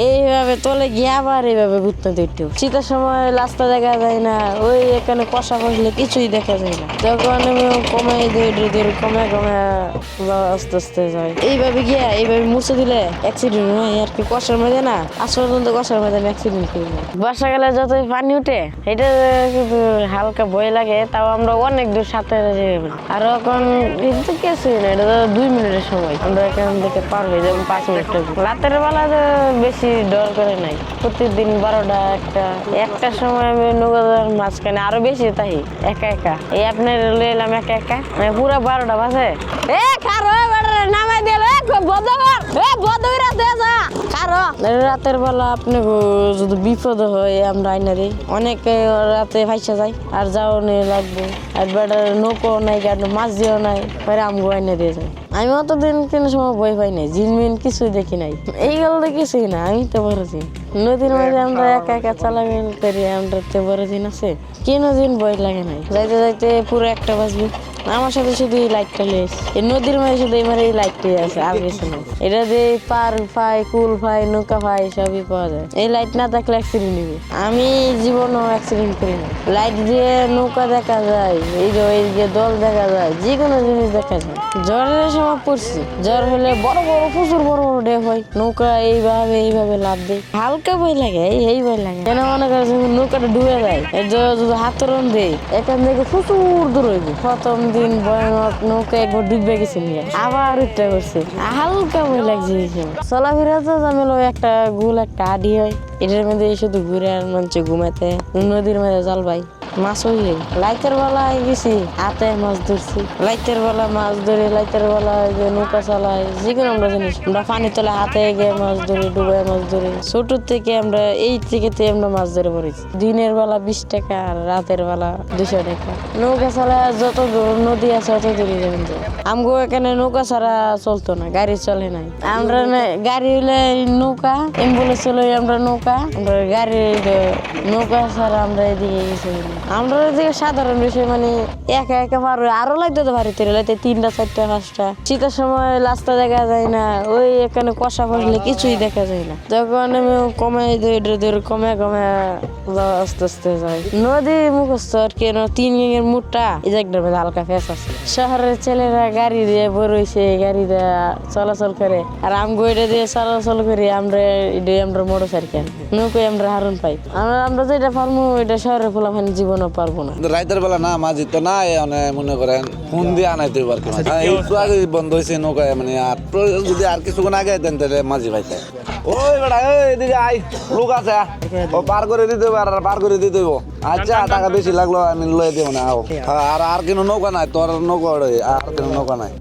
এইভাবে তলে গিয়ে আবার এইভাবে ঘুরতে একটু শীতের সময় রাস্তা দেখা যায় না, ওই এখানে কষা বসলে কিছুই দেখা যায় না। যখন আমি কমে ধীরে কমে আস্তে আস্তে যায় এইভাবে গিয়া এইভাবে মুছে দিলে অ্যাক্সিডেন্ট হয় আর কি। কষার মধ্যে না আজ পর্যন্ত কষার মধ্যে অ্যাক্সিডেন্ট করি না। বর্ষাকালে যতই পানি উঠে এটা কিন্তু হালকা ভয় লাগে, তাও আমরা অনেক দূর সাথে আর এখন কিন্তু কিছুই না, এটা তো 2 মিনিটের সময় আমরা এখান থেকে পার হয়ে যাবো 5 মিনিট। রাতের বেলা তো বেশি ডর করে নাই, প্রতিদিন 12টা একটার সময় আমি নৌকার মাঝখানে আরো বেশি তাই একা এই আপনার লইলাম একা মানে পুরো 12টা বাজে নামাই দিল রাতের বেলা আপনি যদি বিপদ হয় আমরা আইনা দিই, অনেকে রাতে ভাইসা যায় আর যাও নিয়ে লাগবো আর বেটার নৌকো নাই গাড়ি মাছ দিও নাই পরে আমগো আইনা দিয়ে যায়। আমি অতদিন কোনো সময় ভয় পাই নাই, জিনমিন কিছুই দেখি নাই, এই গেল কিছুই না। আমি তো বড় দিন নদীর মাঝে আমরা একা চলাফেরা করি, আমরা তো বড় দিন আছে কেন দিন ভয় লাগে নাই। যাইতে যাইতে পুরো 1টা বাজবে, আমার সাথে শুধু এই লাইটটা লেস, এই নদীর মাঝে শুধু এই লাইটটাই আছে আর কিছু না। এটা দিয়ে পার পাই কুল পাই নৌকা পাই সবই পাওয়া যায়। এই লাইট না থাকলে অ্যাক্সিডেন্ট নিবে। আমি জীবনও অ্যাক্সিডেন্ট করি না। লাইট দিয়ে নৌকা দেখা যায়, এই যে দল দেখা যায়, যে কোনো জিনিস দেখা যায়। জ্বরের সময় পড়ছি, জ্বর হলে প্রচুর বড় ডেক হয়, নৌকা এইভাবে লাভ দেয়, হালকা ভয় লাগে এই ভয় লাগে। কেন মনে করে নৌকাটা ডুবে যায়, যদি হাতরন দেয় এখান থেকে প্রচুর দূর হইবে। প্রথম দিন ভয়ানক নৌকা একবার ডুবে গেছে নিয়ে আবার উঠতে করছে, হালকা ভয় লাগছে। চলাফেরা তো জামেল একটা আডি হয়, এটার মধ্যে শুধু ঘুরে আর মানুষ ঘুমাতে নদীর মধ্যে জাল ভাই মাছ হইলে। লাইটের বেলায় গেছি হাতে মাছ ধরছি, লাইটের বেলা মাছ ধরে, লাইটের বেলা যে নৌকা চালাই, যেগুলো আমরা জিনিস আমরা পানি তোলা হাতে গিয়ে মাছ ধরি, ডুবাই মাছ ধরি। ছোট থেকে আমরা এই থেকে আমরা মাছ ধরে পড়েছি। দিনের বেলা 20 টাকা আর রাতের বেলা 200 টাকা। নৌকা চালা যত দূর নদী আছে অত দূরে যাবেন। আমগো এখানে নৌকা ছাড়া চলতো না, গাড়ি চলে নাই। আমরা গাড়ি হইলে নৌকা, অ্যাম্বুলেন্স হলে আমরা নৌকা, আমরা গাড়ি নৌকা ছাড়া আমরা এদিকে গেছি। আমরা এদিকে সাধারণ বিষয় মানে একা পারো, আরো লাগতো তো ভারী লাইতে 3টা 4টা 5টা। শীতের সময় রাস্তা দেখা যায় না, ওই এখানে কষা বসলে কিছুই দেখা যায় না। যখন আমি কমে কমে আস্তে আস্তে যাই নদী মুখস্থ আর কেন 3 গ্যাংয়ের মুটটা এই জায়গাটার মধ্যে হালকা ফেস আছে। শহরের ছেলেরা গাড়ি দিয়ে বড়ইছে, গাড়ি দিয়ে চলাচল করে, আর আমগো এটা দিয়ে চলাচল করি আমরা মোটরসাইকেল নৌকোয় আমরা হারুন পাই। আমরা যেটা পারবো এটা শহরের ফলাফল জীবনও পারবো না। রাইতের বেলা না মাঝি তো না মনে করেন ফোন দিয়ে আনাইতে আর কি একটু আগে বন্ধ হয়েছে নৌকায় মানে যদি আর কিছুক্ষণ আগে দেন তাহলে মাঝি পাইতে। ওই বেটা এদিকে আই লোক আছে, ও পার করে দিতে হবে আর পার করে দিতে হইব। আচ্ছা টাকা বেশি লাগলো আমি লয়ে দেবো না। আর কোনো নৌকা নাই তোর নৌকা, আর কোনো নৌকা নাই।